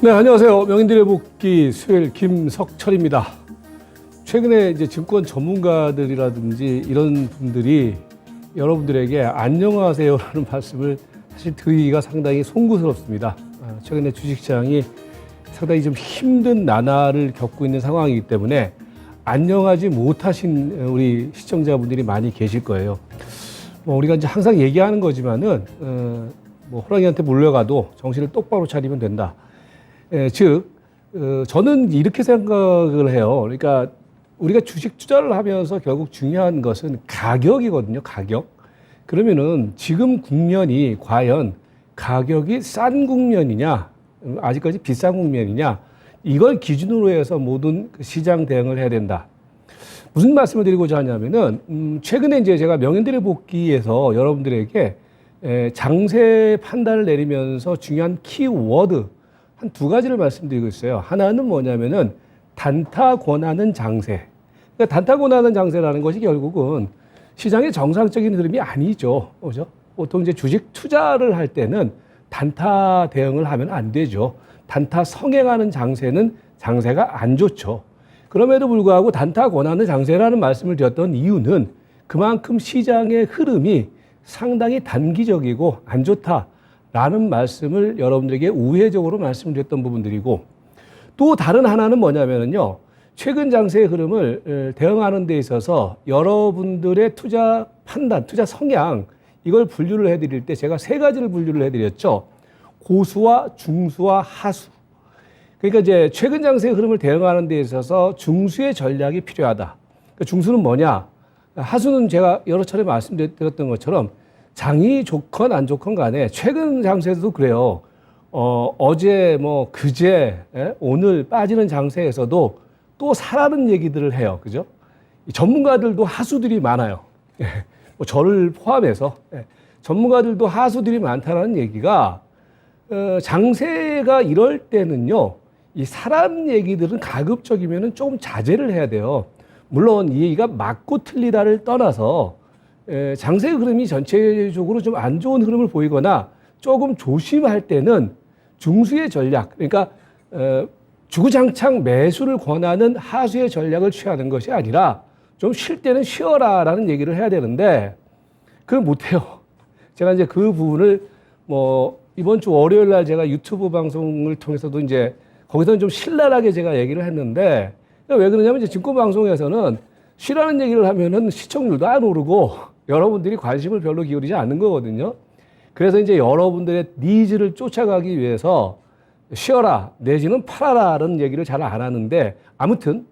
네, 안녕하세요. 명인들의 복귀 수요일 김석철입니다. 최근에 이제 증권 전문가들이라든지 이런 분들이 여러분들에게 안녕하세요라는 말씀을 사실 드리기가 상당히 송구스럽습니다. 최근에 주식시장이 상당히 좀 힘든 나날을 겪고 있는 상황이기 때문에 안녕하지 못하신 우리 시청자분들이 많이 계실 거예요. 우리가 이제 항상 얘기하는 거지만은 호랑이한테 몰려가도 정신을 똑바로 차리면 된다. 즉, 저는 이렇게 생각을 해요. 그러니까 우리가 주식 투자를 하면서 결국 중요한 것은 가격이거든요. 가격. 그러면은 지금 국면이 과연 가격이 싼 국면이냐, 아직까지 비싼 국면이냐, 이걸 기준으로 해서 모든 시장 대응을 해야 된다. 무슨 말씀을 드리고자 하냐면은, 최근에 이제 제가 명인들의 복귀에서 여러분들에게 장세 판단을 내리면서 중요한 키워드 한 두 가지를 말씀드리고 있어요. 하나는 뭐냐면은 단타 권하는 장세. 그러니까 단타 권하는 장세라는 것이 결국은 시장의 정상적인 흐름이 아니죠. 그죠? 보통 이제 주식 투자를 할 때는 단타 대응을 하면 안 되죠. 단타 성행하는 장세는 장세가 안 좋죠. 그럼에도 불구하고 단타 권하는 장세라는 말씀을 드렸던 이유는 그만큼 시장의 흐름이 상당히 단기적이고 안 좋다라는 말씀을 여러분들에게 우회적으로 말씀드렸던 부분들이고, 또 다른 하나는 뭐냐면요. 최근 장세의 흐름을 대응하는 데 있어서 여러분들의 투자 판단, 투자 성향, 이걸 분류를 해드릴 때 제가 세 가지를 분류를 해드렸죠. 고수와 중수와 하수. 그러니까 이제 최근 장세의 흐름을 대응하는 데 있어서 중수의 전략이 필요하다. 그러니까 중수는 뭐냐? 하수는 제가 여러 차례 말씀드렸던 것처럼 장이 좋건 안 좋건 간에 최근 장세도 그래요. 어제 그제 오늘 빠지는 장세에서도 또 사라는 얘기들을 해요. 그죠? 전문가들도 하수들이 많아요. 저를 포함해서 전문가들도 하수들이 많다는 얘기가 장세가 이럴 때는요. 이 사람 얘기들은 가급적이면 조금 자제를 해야 돼요. 물론 이 얘기가 맞고 틀리다를 떠나서 장세의 흐름이 전체적으로 좀 안 좋은 흐름을 보이거나 조금 조심할 때는 중수의 전략, 그러니까 주구장창 매수를 권하는 하수의 전략을 취하는 것이 아니라 좀 쉴 때는 쉬어라라는 얘기를 해야 되는데 그걸 못해요. 제가 이제 그 부분을 이번 주 월요일 날 제가 유튜브 방송을 통해서도 이제 거기서는 좀 신랄하게 제가 얘기를 했는데 왜 그러냐면 이제 증권 방송에서는 쉬라는 얘기를 하면은 시청률도 안 오르고 여러분들이 관심을 별로 기울이지 않는 거거든요. 그래서 이제 여러분들의 니즈를 쫓아가기 위해서 쉬어라 내지는 팔아라라는 얘기를 잘 안 하는데, 아무튼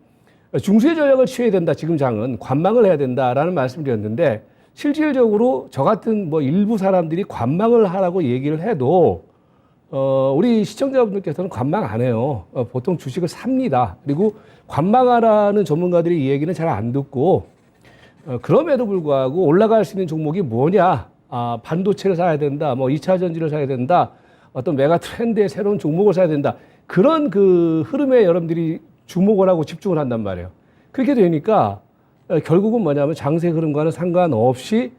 중수의 전략을 취해야 된다. 지금 장은 관망을 해야 된다라는 말씀을 드렸는데, 실질적으로 저 같은 일부 사람들이 관망을 하라고 얘기를 해도 우리 시청자분들께서는 관망 안 해요. 보통 주식을 삽니다. 그리고 관망하라는 전문가들이 이 얘기는 잘 안 듣고, 그럼에도 불구하고 올라갈 수 있는 종목이 뭐냐? 반도체를 사야 된다. 2차 전지를 사야 된다. 어떤 메가 트렌드의 새로운 종목을 사야 된다. 그런 그 흐름에 여러분들이 주목을 하고 집중을 한단 말이에요. 그렇게 되니까 결국은 뭐냐면 장세 흐름과는 상관없이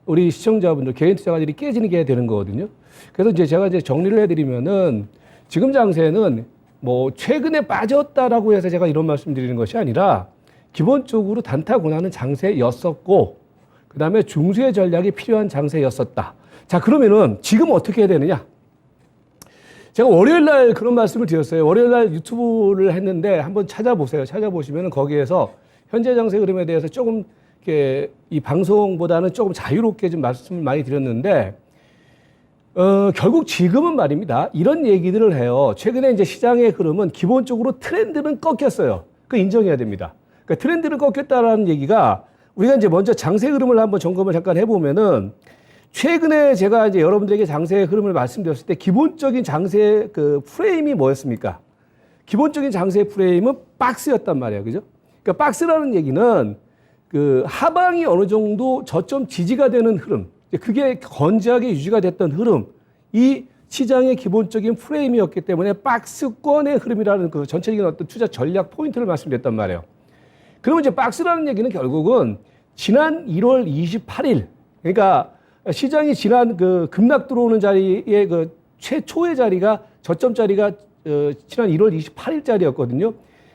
우리 시청자분들, 개인 투자가들이 깨지는 게 되는 거거든요. 그래서 이제 제가 정리를 해드리면은 지금 장세는 최근에 빠졌다라고 해서 제가 이런 말씀 드리는 것이 아니라 기본적으로 단타 권하는 장세였었고, 그 다음에 중수의 전략이 필요한 장세였었다. 자, 그러면은 지금 어떻게 해야 되느냐? 제가 월요일 날 그런 말씀을 드렸어요. 월요일 날 유튜브를 했는데 한번 찾아보세요. 찾아보시면 거기에서 현재 장세 흐름에 대해서 조금 이렇게 이 방송보다는 조금 자유롭게 좀 말씀을 많이 드렸는데, 결국 지금은 말입니다. 이런 얘기들을 해요. 최근에 이제 시장의 흐름은 기본적으로 트렌드는 꺾였어요. 그거 인정해야 됩니다. 그러니까 트렌드를 꺾였다라는 얘기가, 우리가 이제 먼저 장세 흐름을 한번 점검을 잠깐 해보면은, 최근에 제가 이제 여러분들에게 장세의 흐름을 말씀드렸을 때 기본적인 장세의 그 프레임이 뭐였습니까? 기본적인 장세의 프레임은 박스였단 말이에요. 그죠? 그러니까 박스라는 얘기는 그 하방이 어느 정도 저점 지지가 되는 흐름, 그게 건재하게 유지가 됐던 흐름, 이 시장의 기본적인 프레임이었기 때문에 박스권의 흐름이라는 그 전체적인 어떤 투자 전략 포인트를 말씀드렸단 말이에요. 그러면 이제 박스라는 얘기는 결국은 지난 1월 28일, 그러니까 시장이 지난 그 급락 들어오는 자리에 그 최초의 자리가 저점 자리가 지난 1월 28일짜리였거든요.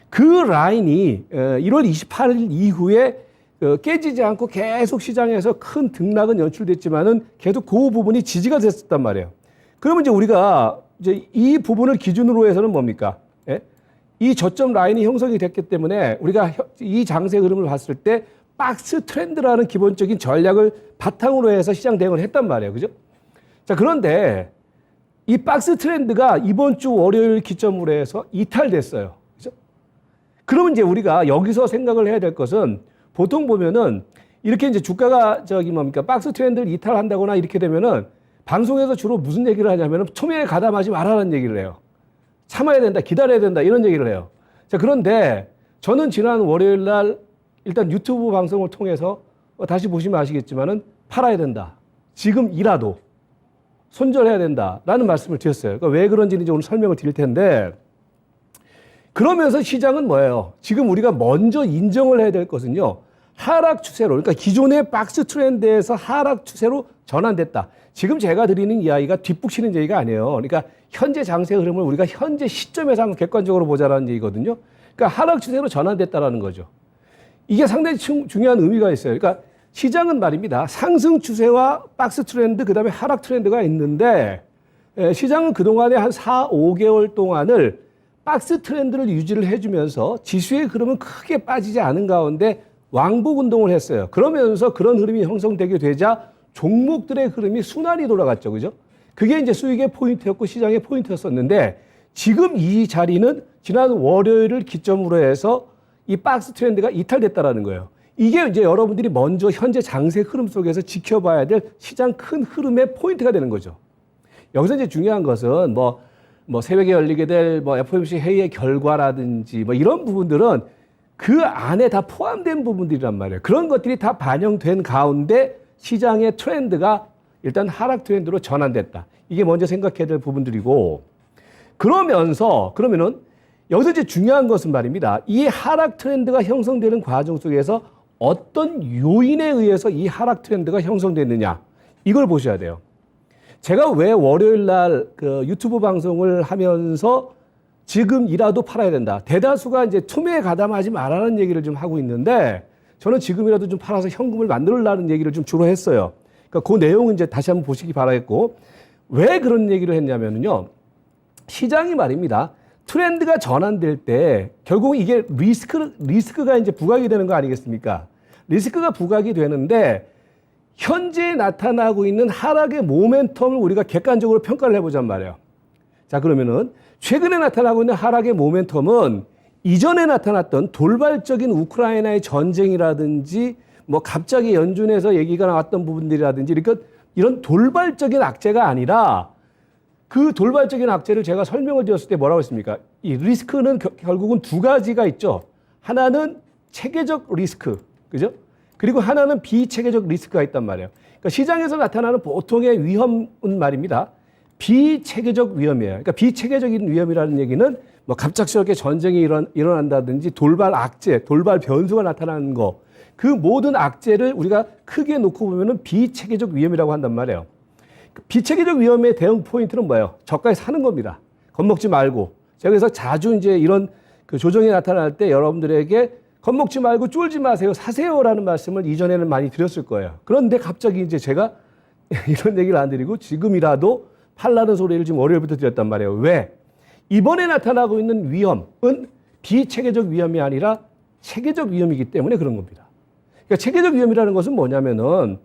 그 라인이 1월 28일 이후에 깨지지 않고 계속 시장에서 큰 등락은 연출됐지만은 계속 그 부분이 지지가 됐었단 말이에요. 그러면 이제 우리가 이제 이 부분을 기준으로 해서는 뭡니까? 예? 이 저점 라인이 형성이 됐기 때문에 우리가 이 장세 흐름을 봤을 때 박스 트렌드라는 기본적인 전략을 바탕으로 해서 시장 대응을 했단 말이에요. 그죠? 자, 그런데 이 박스 트렌드가 이번 주 월요일 기점으로 해서 이탈됐어요. 그죠? 그러면 이제 우리가 여기서 생각을 해야 될 것은 보통 보면은 이렇게 이제 주가가 박스 트렌드를 이탈한다거나 이렇게 되면은 방송에서 주로 무슨 얘기를 하냐면은 초미에 가담하지 말라는 얘기를 해요. 참아야 된다, 기다려야 된다, 이런 얘기를 해요. 자, 그런데 저는 지난 월요일 날 일단 유튜브 방송을 통해서 다시 보시면 아시겠지만은 팔아야 된다. 지금이라도 손절해야 된다라는 말씀을 드렸어요. 그러니까 왜 그런지는 이제 오늘 설명을 드릴 텐데, 그러면서 시장은 뭐예요? 지금 우리가 먼저 인정을 해야 될 것은요, 하락 추세로, 그러니까 기존의 박스 트렌드에서 하락 추세로 전환됐다. 지금 제가 드리는 이야기가 뒷북치는 얘기가 아니에요. 그러니까 현재 장세 흐름을 우리가 현재 시점에서 한번 객관적으로 보자라는 얘기거든요. 그러니까 하락 추세로 전환됐다라는 거죠. 이게 상당히 중요한 의미가 있어요. 그러니까 시장은 말입니다. 상승 추세와 박스 트렌드, 그 다음에 하락 트렌드가 있는데, 시장은 그동안에 한 4, 5개월 동안을 박스 트렌드를 유지를 해주면서 지수의 흐름은 크게 빠지지 않은 가운데 왕복 운동을 했어요. 그러면서 그런 흐름이 형성되게 되자 종목들의 흐름이 순환이 돌아갔죠. 그죠? 그게 이제 수익의 포인트였고 시장의 포인트였었는데, 지금 이 자리는 지난 월요일을 기점으로 해서 이 박스 트렌드가 이탈됐다라는 거예요. 이게 이제 여러분들이 먼저 현재 장세 흐름 속에서 지켜봐야 될 시장 큰 흐름의 포인트가 되는 거죠. 여기서 이제 중요한 것은 뭐 새벽에 열리게 될 FOMC 회의의 결과라든지 이런 부분들은 그 안에 다 포함된 부분들이란 말이에요. 그런 것들이 다 반영된 가운데 시장의 트렌드가 일단 하락 트렌드로 전환됐다. 이게 먼저 생각해야 될 부분들이고, 그러면은 여기서 이제 중요한 것은 말입니다. 이 하락 트렌드가 형성되는 과정 속에서 어떤 요인에 의해서 이 하락 트렌드가 형성됐느냐, 이걸 보셔야 돼요. 제가 왜 월요일 날 그 유튜브 방송을 하면서 지금이라도 팔아야 된다. 대다수가 이제 투매에 가담하지 말라는 얘기를 좀 하고 있는데, 저는 지금이라도 좀 팔아서 현금을 만들려는 얘기를 좀 주로 했어요. 그러니까 그 내용은 이제 다시 한번 보시기 바라겠고, 왜 그런 얘기를 했냐면요. 시장이 말입니다. 트렌드가 전환될 때 결국 이게 리스크가 이제 부각이 되는 거 아니겠습니까? 리스크가 부각이 되는데, 현재 나타나고 있는 하락의 모멘텀을 우리가 객관적으로 평가를 해보잔 말이에요. 자, 그러면은 최근에 나타나고 있는 하락의 모멘텀은 이전에 나타났던 돌발적인 우크라이나의 전쟁이라든지 갑자기 연준에서 얘기가 나왔던 부분들이라든지 이런 돌발적인 악재가 아니라, 그 돌발적인 악재를 제가 설명을 드렸을 때 뭐라고 했습니까? 이 리스크는 결국은 두 가지가 있죠. 하나는 체계적 리스크, 그죠? 그리고 하나는 비체계적 리스크가 있단 말이에요. 그러니까 시장에서 나타나는 보통의 위험은 말입니다. 비체계적 위험이에요. 그러니까 비체계적인 위험이라는 얘기는 갑작스럽게 전쟁이 일어난다든지 돌발 악재, 돌발 변수가 나타나는 거, 그 모든 악재를 우리가 크게 놓고 보면은 비체계적 위험이라고 한단 말이에요. 비체계적 위험의 대응 포인트는 뭐예요? 저가에 사는 겁니다. 겁먹지 말고. 제가 그래서 자주 이제 이런 그 조정이 나타날 때 여러분들에게 겁먹지 말고 쫄지 마세요, 사세요라는 말씀을 이전에는 많이 드렸을 거예요. 그런데 갑자기 이제 제가 이런 얘기를 안 드리고 지금이라도 팔라는 소리를 지금 월요일부터 드렸단 말이에요. 왜? 이번에 나타나고 있는 위험은 비체계적 위험이 아니라 체계적 위험이기 때문에 그런 겁니다. 그러니까 체계적 위험이라는 것은 뭐냐면은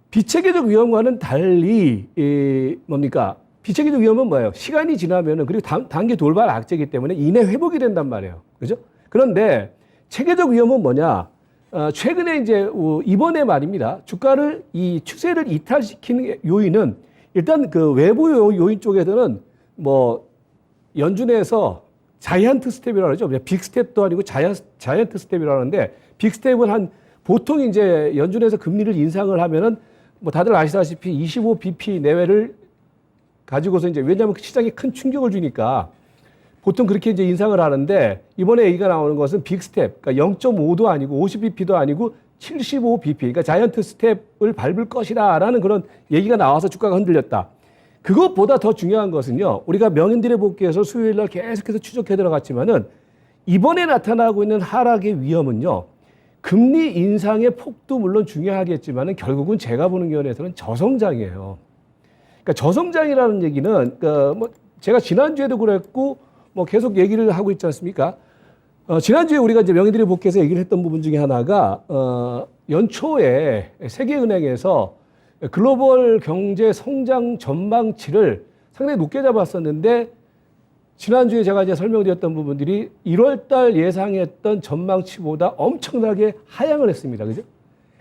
비체계적 위험과는 달리 비체계적 위험은 뭐예요? 시간이 지나면은, 그리고 단기 돌발 악재이기 때문에 이내 회복이 된단 말이에요. 그죠? 그런데 체계적 위험은 뭐냐? 최근에 이제 이번에 말입니다. 주가를 이 추세를 이탈시키는 요인은 일단 그 외부 요인 쪽에서는 연준에서 자이언트 스텝이라고 하죠. 빅 스텝도 아니고 자이언트 스텝이라고 하는데, 빅 스텝은 보통 이제 연준에서 금리를 인상을 하면은 다들 아시다시피 25bp 내외를 가지고서 이제, 왜냐하면 시장에 큰 충격을 주니까 보통 그렇게 이제 인상을 하는데, 이번에 얘기가 나오는 것은 빅 스텝, 그러니까 0.5도 아니고 50bp도 아니고 75bp, 그러니까 자이언트 스텝을 밟을 것이다라는 그런 얘기가 나와서 주가가 흔들렸다. 그것보다 더 중요한 것은요. 우리가 명인들의 복귀에서 수요일 날 계속해서 추적해 들어갔지만은 이번에 나타나고 있는 하락의 위험은요. 금리 인상의 폭도 물론 중요하겠지만은 결국은 제가 보는 견해에서는 저성장이에요. 그러니까 저성장이라는 얘기는 그러니까 뭐 제가 지난주에도 그랬고 뭐 계속 얘기를 하고 있지 않습니까? 지난주에 우리가 이제 명의들의 복귀에서 얘기를 했던 부분 중에 하나가 연초에 세계은행에서 글로벌 경제 성장 전망치를 상당히 높게 잡았었는데 지난주에 제가 이제 설명드렸던 부분들이 1월 달 예상했던 전망치보다 엄청나게 하향을 했습니다. 그죠?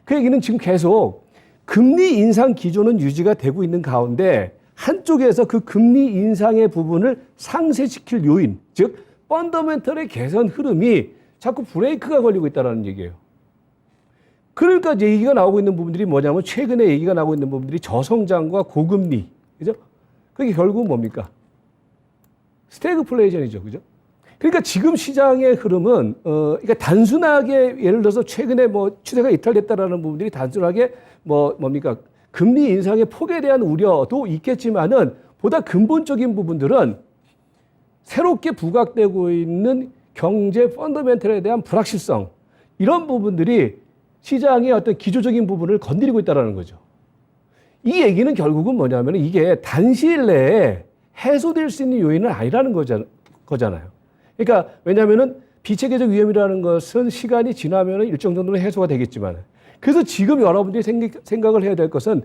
그 얘기는 지금 계속 금리 인상 기조는 유지가 되고 있는 가운데 한쪽에서 그 금리 인상의 부분을 상쇄시킬 요인, 즉 펀더멘털의 개선 흐름이 자꾸 브레이크가 걸리고 있다는 얘기예요. 그러니까 얘기가 나오고 있는 부분들이 뭐냐면 최근에 얘기가 나오고 있는 부분들이 저성장과 고금리, 그죠? 그게 결국은 뭡니까? 스태그플레이션이죠, 그죠? 그러니까 지금 시장의 흐름은 그러니까 단순하게 예를 들어서 최근에 뭐 추세가 이탈됐다라는 부분들이 단순하게 뭡니까? 금리 인상의 폭에 대한 우려도 있겠지만은 보다 근본적인 부분들은 새롭게 부각되고 있는 경제 펀더멘털에 대한 불확실성 이런 부분들이 시장의 어떤 기조적인 부분을 건드리고 있다는 거죠. 이 얘기는 결국은 뭐냐면 이게 단시일 내에 해소될 수 있는 요인은 아니라는 거잖아요. 그러니까 왜냐하면은 비체계적 위험이라는 것은 시간이 지나면 일정 정도는 해소가 되겠지만 그래서 지금 여러분들이 생각을 해야 될 것은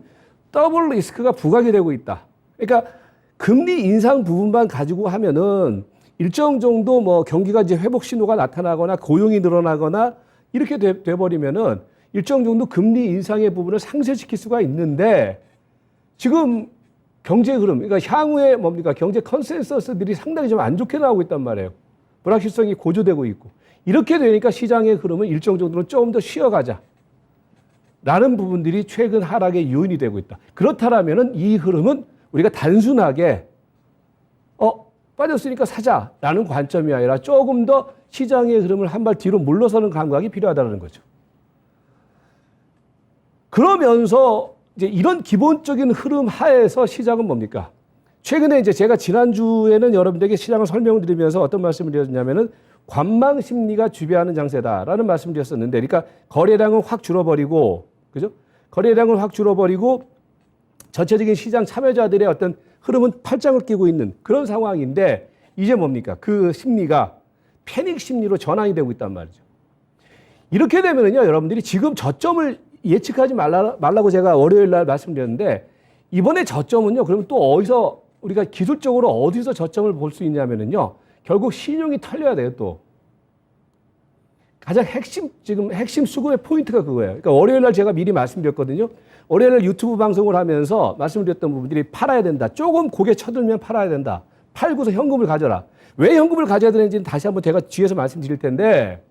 더블 리스크가 부각이 되고 있다. 그러니까 금리 인상 부분만 가지고 하면은 일정 정도 뭐 경기가 이제 회복 신호가 나타나거나 고용이 늘어나거나 이렇게 돼버리면은 일정 정도 금리 인상의 부분을 상쇄시킬 수가 있는데 지금 경제 흐름, 그러니까 향후에 뭡니까? 경제 컨센서스들이 상당히 좀 안 좋게 나오고 있단 말이에요. 불확실성이 고조되고 있고. 이렇게 되니까 시장의 흐름은 일정 정도는 조금 더 쉬어가자. 라는 부분들이 최근 하락의 요인이 되고 있다. 그렇다면은 이 흐름은 우리가 단순하게 빠졌으니까 사자라는 관점이 아니라 조금 더 시장의 흐름을 한 발 뒤로 물러서는 감각이 필요하다는 거죠. 그러면서 이제 이런 기본적인 흐름 하에서 시장은 뭡니까? 최근에 이제 제가 지난주에는 여러분들에게 시장을 설명을 드리면서 어떤 말씀을 드렸냐면은 관망 심리가 지배하는 장세다라는 말씀을 드렸었는데, 그러니까 거래량은 확 줄어버리고, 그죠? 거래량을 확 줄어버리고 전체적인 시장 참여자들의 어떤 흐름은 팔짱을 끼고 있는 그런 상황인데 이제 뭡니까? 그 심리가 패닉 심리로 전환이 되고 있단 말이죠. 이렇게 되면은요, 여러분들이 지금 저점을 예측하지 말라고 제가 월요일 날 말씀드렸는데 이번에 저점은요, 그러면 또 어디서 우리가 기술적으로 어디서 저점을 볼 수 있냐면은요, 결국 신용이 털려야 돼요, 또. 가장 지금 핵심 수급의 포인트가 그거예요. 그러니까 월요일 날 제가 미리 말씀드렸거든요. 월요일 날 유튜브 방송을 하면서 말씀드렸던 부분들이 팔아야 된다. 조금 고개 쳐들면 팔아야 된다. 팔고서 현금을 가져라. 왜 현금을 가져야 되는지는 다시 한번 제가 뒤에서 말씀드릴 텐데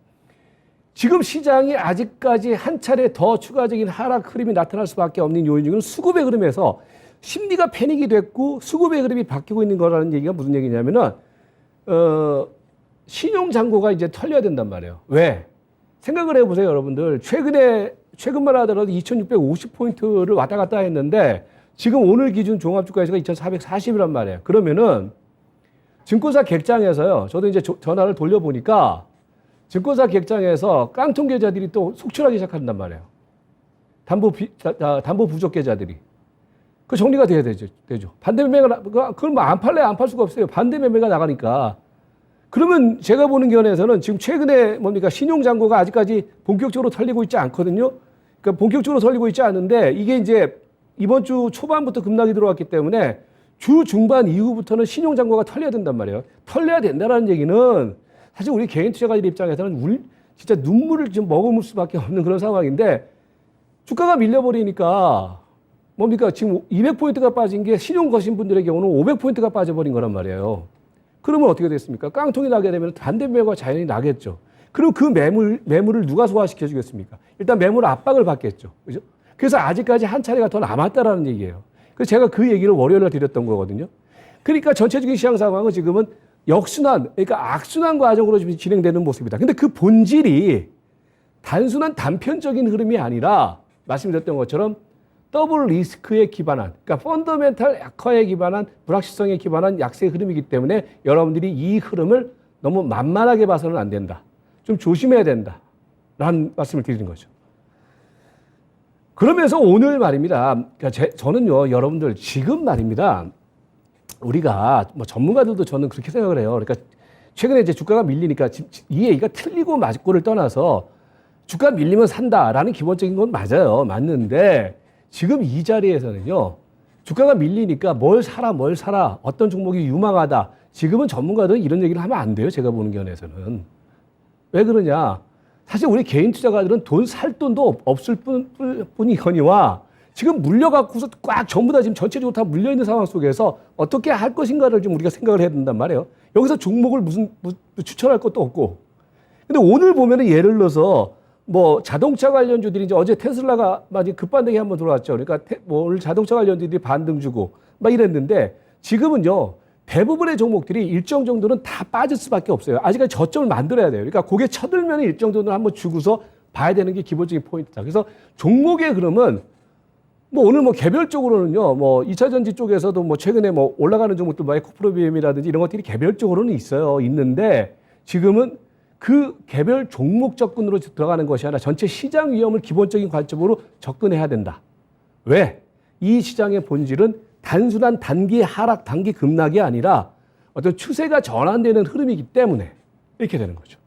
지금 시장이 아직까지 한 차례 더 추가적인 하락 흐름이 나타날 수밖에 없는 요인 중은 수급의 흐름에서 심리가 패닉이 됐고 수급의 흐름이 바뀌고 있는 거라는 얘기가 무슨 얘기냐면은 신용 잔고가 이제 털려야 된단 말이에요. 왜? 생각을 해보세요, 여러분들. 최근만 하더라도 2650포인트를 왔다 갔다 했는데 지금 오늘 기준 종합주가에서가 2440이란 말이에요. 그러면은 증권사 객장에서요, 저도 이제 전화를 돌려보니까 증권사 객장에서 깡통 계좌들이 또 속출하기 시작한단 말이에요. 담보 부족 계좌들이. 그 정리가 돼야 되죠. 반대 매매가, 그걸 뭐 안 팔래? 안 팔 수가 없어요. 반대 매매가 나가니까. 그러면 제가 보는 견해에서는 지금 최근에 뭡니까? 신용잔고가 아직까지 본격적으로 털리고 있지 않거든요. 그러니까 본격적으로 털리고 있지 않은데 이게 이제 이번 주 초반부터 급락이 들어왔기 때문에 주 중반 이후부터는 신용잔고가 털려야 된단 말이에요. 털려야 된다는 얘기는 사실 우리 개인 투자가들 입장에서는 진짜 눈물을 좀 머금을 수밖에 없는 그런 상황인데 주가가 밀려버리니까 뭡니까? 지금 200포인트가 빠진 게 신용 거신 분들의 경우는 500포인트가 빠져버린 거란 말이에요. 그러면 어떻게 됐습니까? 깡통이 나게 되면 반대 매매가 자연히 나겠죠. 그럼 그 매물을 누가 소화시켜 주겠습니까? 일단 매물 압박을 받겠죠. 그죠? 그래서 아직까지 한 차례가 더 남았다라는 얘기예요. 그래서 제가 그 얘기를 월요일에 드렸던 거거든요. 그러니까 전체적인 시장 상황은 지금은 역순환, 그러니까 악순환 과정으로 지금 진행되는 모습이다. 근데 그 본질이 단순한 단편적인 흐름이 아니라 말씀드렸던 것처럼 더블 리스크에 기반한, 그러니까 펀더멘탈 약화에 기반한, 불확실성에 기반한 약세 흐름이기 때문에 여러분들이 이 흐름을 너무 만만하게 봐서는 안 된다. 좀 조심해야 된다. 라는 말씀을 드리는 거죠. 그러면서 오늘 말입니다. 그러니까 저는요, 여러분들 지금 말입니다. 우리가 뭐 전문가들도 저는 그렇게 생각을 해요. 그러니까 최근에 이제 주가가 밀리니까 이 얘기가 틀리고 맞고를 떠나서 주가 밀리면 산다라는 기본적인 건 맞아요. 맞는데 지금 이 자리에서는요, 주가가 밀리니까 뭘 사라, 어떤 종목이 유망하다. 지금은 전문가들은 이런 얘기를 하면 안 돼요. 제가 보는 견해에서는. 왜 그러냐? 사실 우리 개인 투자가들은 돈 살 돈도 없을 뿐이거니와 지금 물려갖고서 꽉 전부 다 지금 전체적으로 다 물려있는 상황 속에서 어떻게 할 것인가를 좀 우리가 생각을 해야 된단 말이에요. 여기서 종목을 무슨 추천할 것도 없고. 근데 오늘 보면은 예를 들어서 뭐 자동차 관련주들이 이제 어제 테슬라가 막 급반등이 한번 들어왔죠. 그러니까 뭐 오늘 자동차 관련주들이 반등 주고 막 이랬는데 지금은요, 대부분의 종목들이 일정 정도는 다 빠질 수밖에 없어요. 아직까지 저점을 만들어야 돼요. 그러니까 고개 쳐들면 일정 정도는 한번 주고서 봐야 되는 게 기본적인 포인트다. 그래서 종목의 흐름은 뭐 오늘 뭐 개별적으로는요, 뭐 2차 전지 쪽에서도 뭐 최근에 뭐 올라가는 종목들 뭐 에코프로비엠이라든지 이런 것들이 개별적으로는 있어요. 있는데 지금은 그 개별 종목 접근으로 들어가는 것이 아니라 전체 시장 위험을 기본적인 관점으로 접근해야 된다. 왜? 이 시장의 본질은 단순한 단기 하락, 단기 급락이 아니라 어떤 추세가 전환되는 흐름이기 때문에 이렇게 되는 거죠.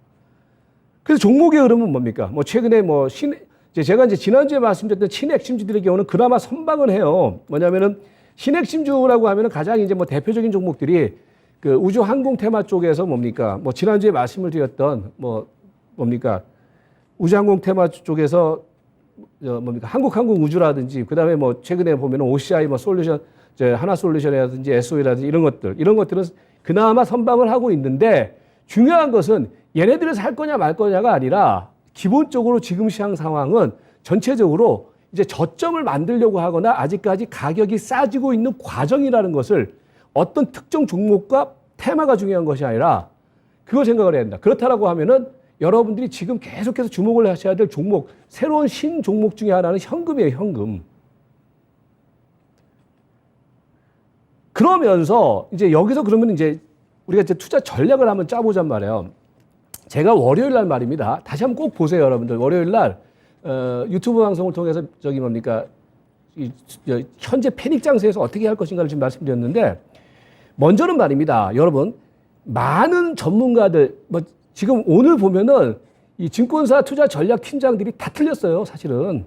그래서 종목의 흐름은 뭡니까? 뭐 최근에 뭐 제가 이제 지난주에 말씀드렸던 신핵심주들의 경우는 그나마 선방을 해요. 뭐냐면은 신핵심주라고 하면은 가장 이제 뭐 대표적인 종목들이 그 우주 항공 테마 쪽에서 뭡니까? 뭐 지난주에 말씀을 드렸던 뭡니까? 우주 항공 테마 쪽에서 뭡니까? 한국항공우주라든지 그다음에 뭐 최근에 보면은 OCI 뭐 솔루션, 하나솔루션이라든지 SOE라든지 이런 것들은 그나마 선방을 하고 있는데 중요한 것은 얘네들을 살 거냐 말 거냐가 아니라 기본적으로 지금 시장 상황은 전체적으로 이제 저점을 만들려고 하거나 아직까지 가격이 싸지고 있는 과정이라는 것을 어떤 특정 종목과 테마가 중요한 것이 아니라 그걸 생각을 해야 된다. 그렇다라고 하면은 여러분들이 지금 계속해서 주목을 하셔야 될 종목, 새로운 신 종목 중에 하나는 현금이에요, 현금. 그러면서 이제 여기서 그러면 이제 우리가 이제 투자 전략을 한번 짜보잔 말이에요. 제가 월요일 날 말입니다. 다시 한번 꼭 보세요, 여러분들. 월요일 날 유튜브 방송을 통해서 현재 패닉 장세에서 어떻게 할 것인가를 지금 말씀드렸는데 먼저는 말입니다. 여러분, 많은 전문가들, 뭐 지금 오늘 보면은 이 증권사 투자 전략 팀장들이 다 틀렸어요, 사실은.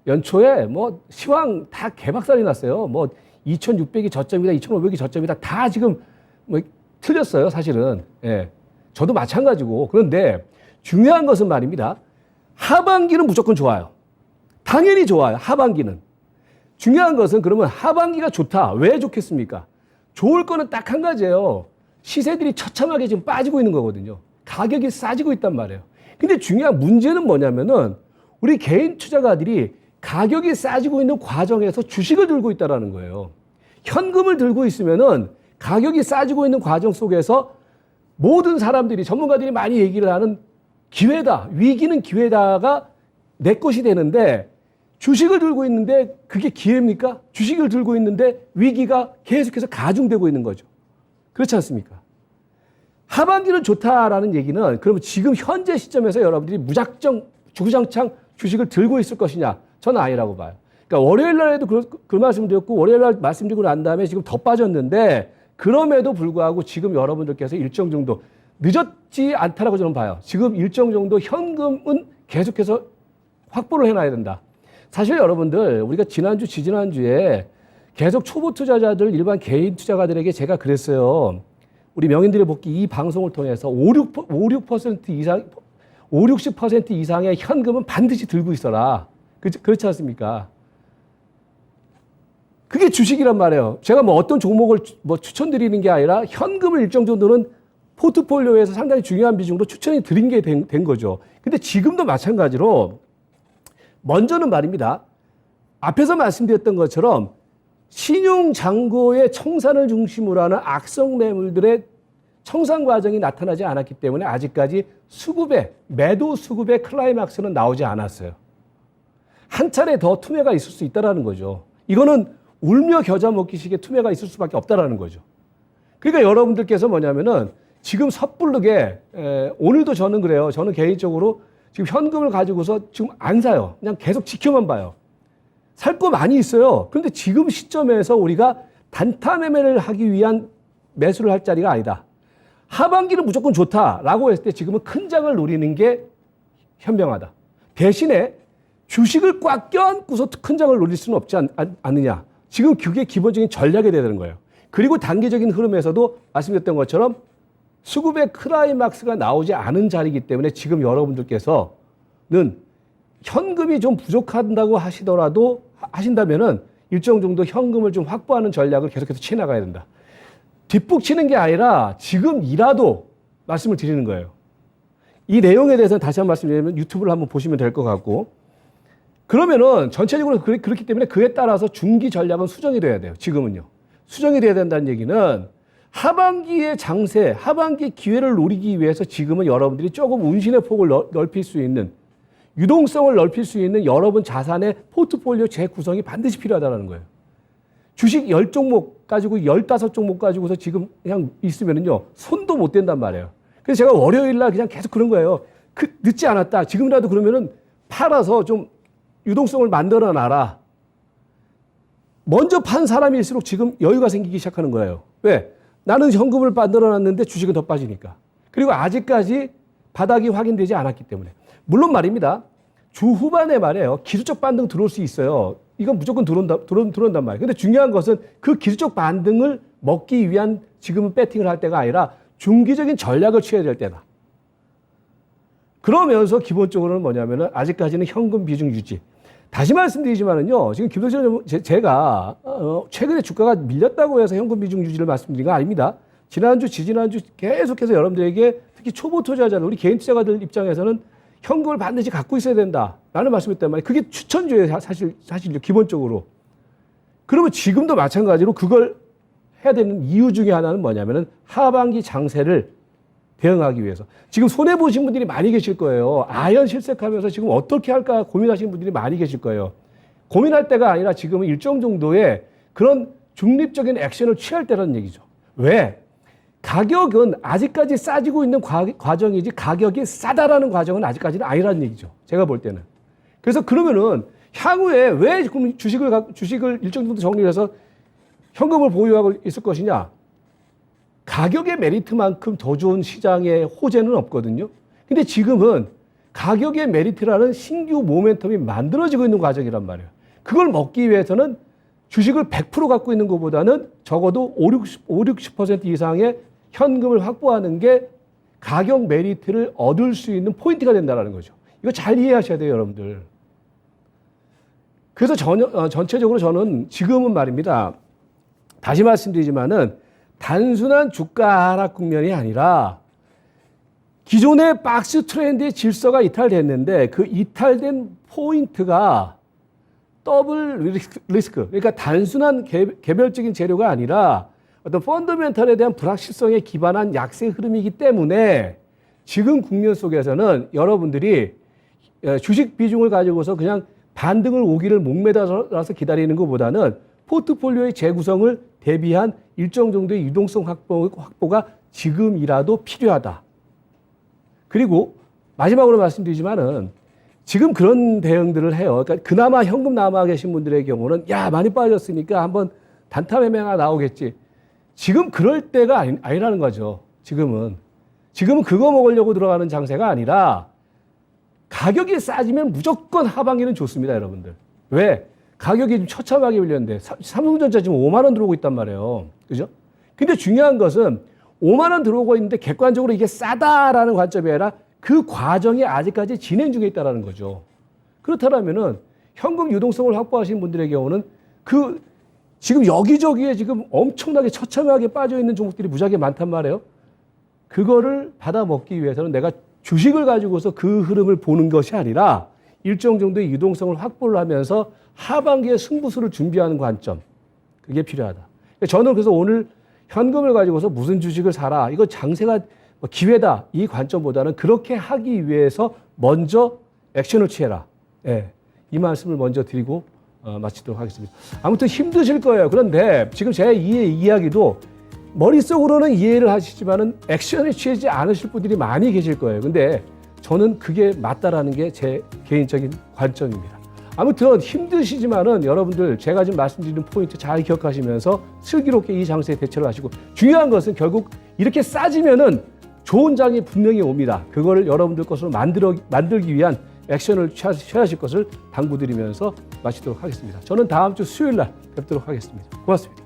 연초에 뭐 시황 다 개박살이 났어요. 뭐 2600이 저점이다, 2500이 저점이다. 다 지금 뭐 틀렸어요, 사실은. 예. 저도 마찬가지고. 그런데 중요한 것은 말입니다. 하반기는 무조건 좋아요. 당연히 좋아요, 하반기는. 중요한 것은 그러면 하반기가 좋다. 왜 좋겠습니까? 좋을 거는 딱 한 가지예요. 시세들이 처참하게 지금 빠지고 있는 거거든요. 가격이 싸지고 있단 말이에요. 근데 중요한 문제는 뭐냐면은 우리 개인 투자가들이 가격이 싸지고 있는 과정에서 주식을 들고 있다는 거예요. 현금을 들고 있으면은 가격이 싸지고 있는 과정 속에서 모든 사람들이, 전문가들이 많이 얘기를 하는 기회다, 위기는 기회다가 내 것이 되는데 주식을 들고 있는데 그게 기회입니까? 주식을 들고 있는데 위기가 계속해서 가중되고 있는 거죠. 그렇지 않습니까? 하반기는 좋다라는 얘기는 그러면 지금 현재 시점에서 여러분들이 무작정 주구장창 주식을 들고 있을 것이냐? 저는 아니라고 봐요. 그러니까 월요일 날에도 그 말씀 드렸고 월요일 날 말씀드리고 난 다음에 지금 더 빠졌는데 그럼에도 불구하고 지금 여러분들께서 일정 정도 늦었지 않다라고 저는 봐요. 지금 일정 정도 현금은 계속해서 확보를 해놔야 된다. 사실 여러분들 우리가 지난주, 지지난주에 계속 초보 투자자들, 일반 개인 투자가들에게 제가 그랬어요. 우리 명인들의 복귀 이 방송을 통해서 60% 이상, 60% 이상의 현금은 반드시 들고 있어라. 그렇지 않습니까? 그게 주식이란 말이에요. 제가 뭐 어떤 종목을 뭐 추천드리는 게 아니라 현금을 일정 정도는 포트폴리오에서 상당히 중요한 비중으로 추천이 드린 게 된 거죠. 근데 지금도 마찬가지로 먼저는 말입니다. 앞에서 말씀드렸던 것처럼 신용잔고의 청산을 중심으로 하는 악성 매물들의 청산 과정이 나타나지 않았기 때문에 아직까지 매도 수급의 클라이막스는 나오지 않았어요. 한 차례 더 투매가 있을 수 있다는 거죠. 이거는 울며 겨자 먹기식의 투매가 있을 수밖에 없다는 거죠. 그러니까 여러분들께서 뭐냐면은 지금 섣부르게 오늘도 저는 그래요. 저는 개인적으로 지금 현금을 가지고서 지금 안 사요. 그냥 계속 지켜만 봐요. 살 거 많이 있어요. 그런데 지금 시점에서 우리가 단타 매매를 하기 위한 매수를 할 자리가 아니다. 하반기는 무조건 좋다라고 했을 때 지금은 큰 장을 노리는 게 현명하다. 대신에 주식을 꽉 껴안고서 큰 장을 노릴 수는 없지 않느냐. 지금 그게 기본적인 전략이 돼야 되는 거예요. 그리고 단기적인 흐름에서도 말씀드렸던 것처럼 수급의 클라이막스가 나오지 않은 자리이기 때문에 지금 여러분들께서는 현금이 좀 부족한다고 하신다면은 일정 정도 현금을 좀 확보하는 전략을 계속해서 취해 나가야 된다. 뒷북 치는 게 아니라 지금이라도 말씀을 드리는 거예요. 이 내용에 대해서는 다시 한번 말씀드리면 유튜브를 한번 보시면 될 것 같고, 그러면은 전체적으로 그렇기 때문에 그에 따라서 중기 전략은 수정이 돼야 돼요. 지금은요. 수정이 돼야 된다는 얘기는 하반기의 장세, 하반기 기회를 노리기 위해서 지금은 여러분들이 조금 운신의 폭을 넓힐 수 있는, 유동성을 넓힐 수 있는 여러분 자산의 포트폴리오 재구성이 반드시 필요하다는 거예요. 주식 10종목 가지고 15종목 가지고서 지금 그냥 있으면은요, 손도 못 댄단 말이에요. 그래서 제가 월요일 날 그냥 계속 그런 거예요. 늦지 않았다. 지금이라도 그러면은 팔아서 좀 유동성을 만들어 놔라. 먼저 판 사람일수록 지금 여유가 생기기 시작하는 거예요. 왜? 나는 현금을 만들어 놨는데 주식은 더 빠지니까. 그리고 아직까지 바닥이 확인되지 않았기 때문에. 물론 말입니다. 주 후반에 말이에요. 기술적 반등 들어올 수 있어요. 이건 무조건 들어온단 말이에요. 근데 중요한 것은 그 기술적 반등을 먹기 위한 지금은 배팅을 할 때가 아니라 중기적인 전략을 취해야 될 때다. 그러면서 기본적으로는 뭐냐면은 아직까지는 현금 비중 유지. 다시 말씀드리지만은요, 지금 김동철 제가 최근에 주가가 밀렸다고 해서 현금 비중 유지를 말씀드린 거 아닙니다. 지난주, 지지난주 계속해서 여러분들에게 특히 초보 투자자들, 우리 개인 투자가들 입장에서는 현금을 반드시 갖고 있어야 된다라는 말씀을 했단 말이에요. 그게 추천주예요, 사실 기본적으로. 그러면 지금도 마찬가지로 그걸 해야 되는 이유 중에 하나는 뭐냐면은 하반기 장세를 대응하기 위해서. 지금 손해보신 분들이 많이 계실 거예요. 아연 실색하면서 지금 어떻게 할까 고민하시는 분들이 많이 계실 거예요. 고민할 때가 아니라 지금은 일정 정도의 그런 중립적인 액션을 취할 때라는 얘기죠. 왜? 가격은 아직까지 싸지고 있는 과정이지 가격이 싸다라는 과정은 아직까지는 아니라는 얘기죠. 제가 볼 때는. 그래서 그러면은 향후에 왜 주식을 일정 정도 정리해서 현금을 보유하고 있을 것이냐? 가격의 메리트만큼 더 좋은 시장의 호재는 없거든요. 근데 지금은 가격의 메리트라는 신규 모멘텀이 만들어지고 있는 과정이란 말이에요. 그걸 먹기 위해서는 주식을 100% 갖고 있는 것보다는 적어도 60% 이상의 현금을 확보하는 게 가격 메리트를 얻을 수 있는 포인트가 된다는 거죠. 이거 잘 이해하셔야 돼요, 여러분들. 그래서 전체적으로 저는 지금은 말입니다. 다시 말씀드리지만은 단순한 주가 하락 국면이 아니라 기존의 박스 트렌드의 질서가 이탈됐는데 그 이탈된 포인트가 더블 리스크, 그러니까 단순한 개별적인 재료가 아니라 어떤 펀더멘털에 대한 불확실성에 기반한 약세 흐름이기 때문에 지금 국면 속에서는 여러분들이 주식 비중을 가지고서 그냥 반등을 오기를 목매달아서 기다리는 것보다는 포트폴리오의 재구성을 대비한 일정 정도의 유동성 확보가 지금이라도 필요하다. 그리고 마지막으로 말씀드리지만은 지금 그런 대응들을 해요. 그러니까 그나마 현금 남아 계신 분들의 경우는 야, 많이 빠졌으니까 한번 단타 매매가 나오겠지. 지금 그럴 때가 아니라는 거죠. 지금은 그거 먹으려고 들어가는 장세가 아니라 가격이 싸지면 무조건 하반기는 좋습니다, 여러분들. 왜? 가격이 좀 처참하게 밀렸는데 삼성전자 지금 5만 원 들어오고 있단 말이에요. 그죠? 근데 중요한 것은 5만 원 들어오고 있는데 객관적으로 이게 싸다라는 관점이 아니라 그 과정이 아직까지 진행 중에 있다는 거죠. 그렇다면은 현금 유동성을 확보하신 분들의 경우는 지금 여기저기에 지금 엄청나게 처참하게 빠져 있는 종목들이 무지하게 많단 말이에요. 그거를 받아 먹기 위해서는 내가 주식을 가지고서 그 흐름을 보는 것이 아니라 일정 정도의 유동성을 확보를 하면서 하반기에 승부수를 준비하는 관점, 그게 필요하다. 저는 그래서 오늘 현금을 가지고서 무슨 주식을 사라, 이거 장세가 기회다, 이 관점보다는 그렇게 하기 위해서 먼저 액션을 취해라. 예. 이 말씀을 먼저 드리고 마치도록 하겠습니다. 아무튼 힘드실 거예요. 그런데 지금 제 이야기도 머릿속으로는 이해를 하시지만은 액션에 취하지 않으실 분들이 많이 계실 거예요. 근데 저는 그게 맞다라는 게 제 개인적인 관점입니다. 아무튼 힘드시지만은 여러분들 제가 지금 말씀드리는 포인트 잘 기억하시면서 슬기롭게 이 장세에 대처를 하시고, 중요한 것은 결국 이렇게 싸지면은 좋은 장이 분명히 옵니다. 그거를 여러분들 것으로 만들기 위한 액션을 취하실 것을 당부드리면서 마치도록 하겠습니다. 저는 다음 주 수요일 날 뵙도록 하겠습니다. 고맙습니다.